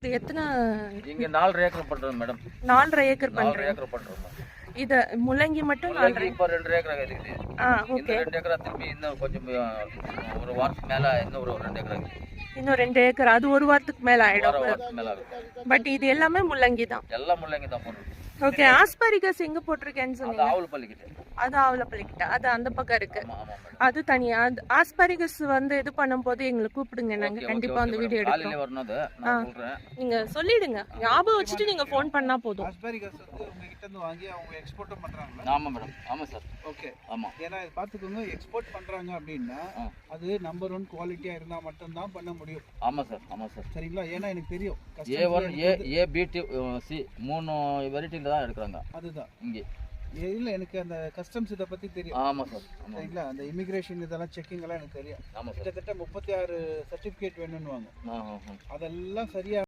இது எத்தனை இங்க 4 ஏக்கர் பண்றோம் மேடம். 4.5 ஏக்கர் 4 பண்றீங்க. ஏக்கர் பண்றோம். இத முள்ளங்கி மட்டும் முள்ளங்கி 4.5. இப்ப 2 ஏக்கர் இருக்குது. இந்த ஓகே. 2 ஏக்கரா திரும்பி இன்னும் கொஞ்சம் ஒரு வாரத்துக்கு மேல இன்னும் ஒரு 2 ஏக்கர் இருக்குது. இன்னும் 2 ஏக்கர் அது ஒரு வாரத்துக்கு மேல ஒரு ஆயிடும். வாரத்துக்கு மேல ஆகும். பட் இது எல்லாமே முள்ளங்கி தான். எல்லாம் முள்ளங்கி தான் போடுறோம். ஓகே. ஆஸ்பரிகஸ் எங்க போட்டிருக்கேன்னு அது சொன்னீங்க? ஆவல்பள்ளிக்கிட்ட. அது ஆவலப்பள்ளிக்கிட்ட. அது அந்த பக்கம் இருக்கு. ஆமா ஆமா மேடம். அது தனியா. ஆஸ்பரிகஸ் வந்து இது பண்ணும்போது எங்களை கூப்பிடுங்க, நாங்க கண்டிப்பா அந்த வீடியோ காலையில எடுக்கிறோம். வரணும் அது நான் சொல்றேன். நீங்க சொல்லிடுங்க, ஞாபகம் வச்சுட்டு நீங்க ஃபோன் பண்ணா போதும். ஆஸ்பரிகஸ் வந்து உங்ககிட்ட இருந்து வாங்கி அவங்க எக்ஸ்போர்ட்டும் பண்றாங்களா? ஆமா மேடம். ஆமா சார். ஓகே. ஆமா. ஏன்னா இது பாத்துக்கோங்க, எக்ஸ்போர்ட் பண்றாங்க அப்படின்னா அது நம்பர் 1 குவாலிட்டியா இருந்தா மட்டும் தான் பண்ண முடியும். ஆமா சார். ஆமா சார். சரிங்களா? ஏன்னா எனக்கு தெரியும் A1 A B T C 3 வெரைட்டில தான் எடுக்கறாங்க. அதுதான் இங்க இல்ல, எனக்கு அந்த கஸ்டம்ஸ் இத பத்தி தெரியும். ஆமா சார். ஆமா. சரிங்களா? அந்த இமிகிரேஷன் இதெல்லாம் செக்கிங் எல்லாம் எனக்கு தெரியும். ஆமா சார். கிட்டத்தட்ட 36 சர்டிபிகேட் வேணும்னுவாங்க. ஆ. அதெல்லாம் சரியா